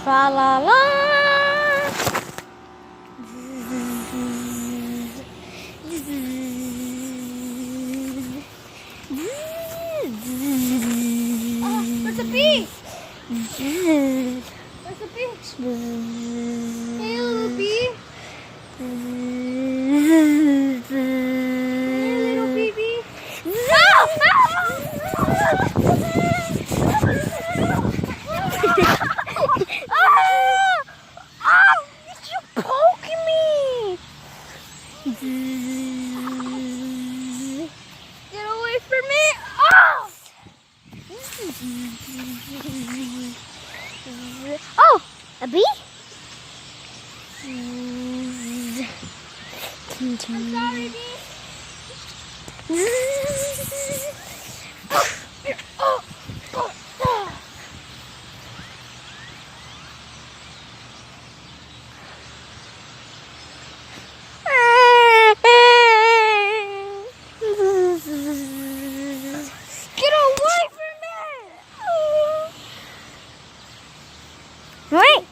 Tra la la. There's a bee. There's a bee. Hey, little bee. Hey, little baby. You're poking me. Get away from me. Oh, a bee? I'm sorry, bee. Get away from me. Wait.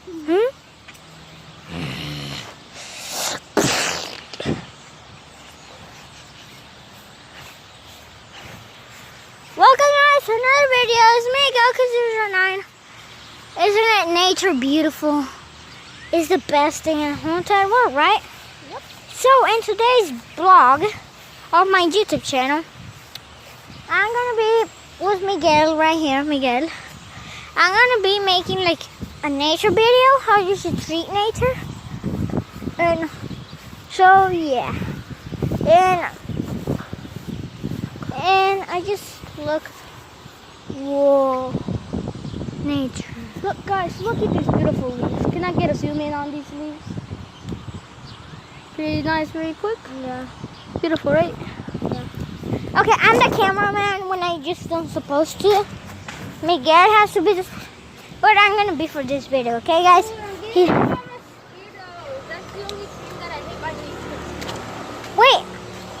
Welcome guys to another video. It's me, Goku09. Isn't it nature beautiful? It's the best thing in the whole entire world, right? Yep. So in today's vlog of my YouTube channel, I'm gonna be with Miguel right here, Miguel. I'm gonna be making like a nature video, how you should treat nature. And so yeah. And I just look, whoa, nature. Look, guys, look at these beautiful leaves. Can I get a zoom in on these leaves? Pretty nice, very quick. Yeah. Beautiful, right? Okay, I'm the cameraman when I just don't supposed to. Miguel has to be the, but I'm gonna be for this video, okay guys? That's the only thing that I hate by nature. Wait,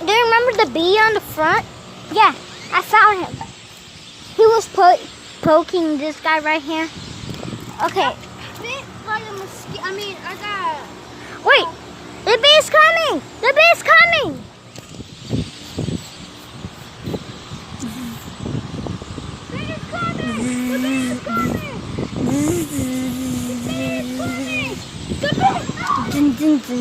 do you remember the bee on the front? Yeah, I found him. He was poking this guy right here. Okay. Bit like a mosquito. I mean, I got. Wait, the bee is coming! The bee is coming! Bee is coming! The bee is coming! The bee is coming! The bee! Dun, dun, dun.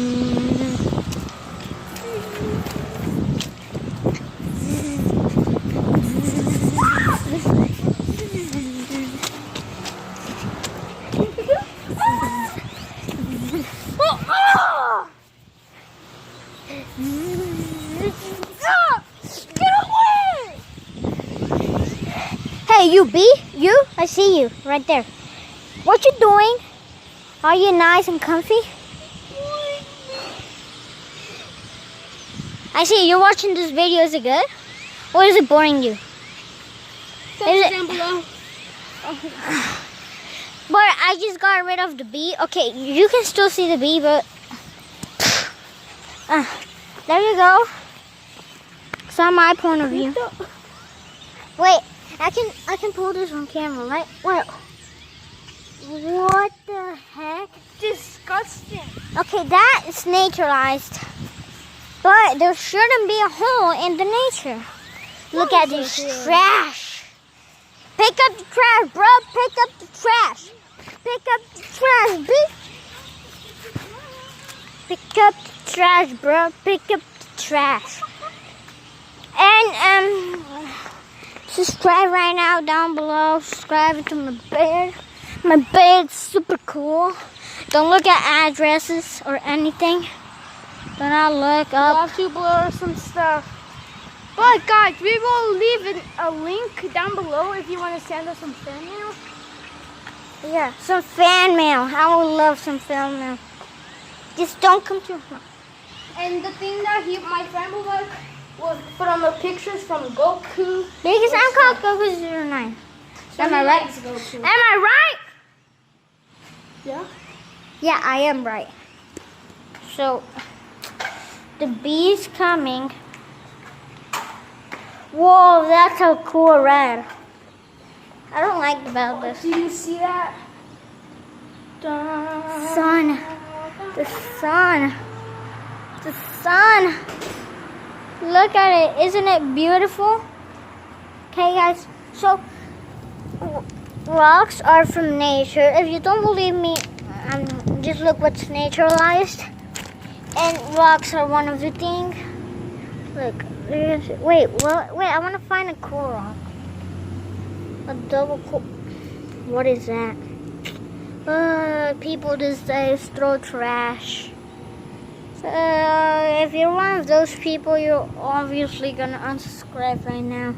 Get away! Hey, you bee, you? I see you right there. What you doing? Are you nice and comfy? I see you're watching this video. Is it good? Or is it boring you? Comment down below. But I just got rid of the bee. Okay, you can still see the bee, but there you go. It's on my point of view. Wait, I can pull this on camera, right? What? What the heck? Disgusting. Okay, that is naturalized. But there shouldn't be a hole in the nature. Look at this trash. Pick up the trash, bro. Pick up the trash. Pick up the trash, bitch. Pick up the trash, bro. Pick up the trash. And subscribe right now down below. Subscribe to my bed. My bed's super cool. Don't look at addresses or anything. Do not look I'll up. have to blur some stuff. But guys, we will leave a link down below if you want to send us some fan mail. Yeah, some fan mail. I would love some fan mail. Just don't come to me. And the thing that my friend will like was from the pictures from Goku. Because I'm called Goku09. Am I right? Am I right? Yeah. Yeah, I am right. So, the bee's coming. Whoa, that's a cool red. I don't like about this. Do you see that? sun. The sun. The sun. Look at it. Isn't it beautiful? Okay, guys. So, rocks are from nature. If you don't believe me, just look what's naturalized. And rocks are one of the things. Look. Wait, I want to find a cool rock. A double cool. What is that? People these days throw trash. So, if you're one of those people, you're obviously gonna unsubscribe right now.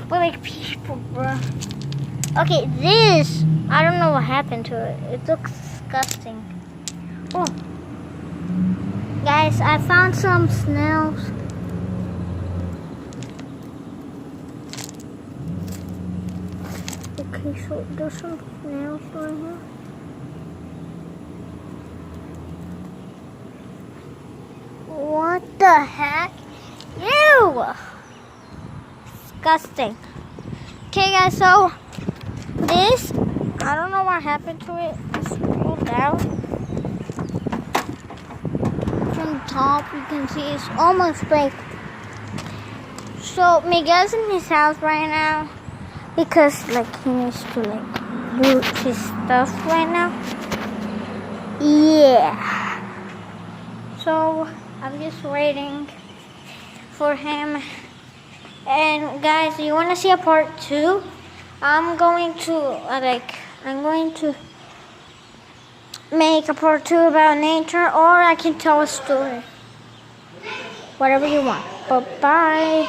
But like people, bro. Okay, this, I don't know what happened to it. It looks disgusting. Oh. Guys, I found some snails. Okay, so there's some snails right here. What the heck? Ew! Disgusting. Okay, guys, so this, I don't know what happened to it. Scroll down. From the top, you can see it's almost baked. So Miguel's in his house right now because like he needs to like do his stuff right now. Yeah. So I'm just waiting for him. And guys, you want to see a part 2? I'm going to make a part 2 about nature, or I can tell a story. Whatever you want. Bye-bye.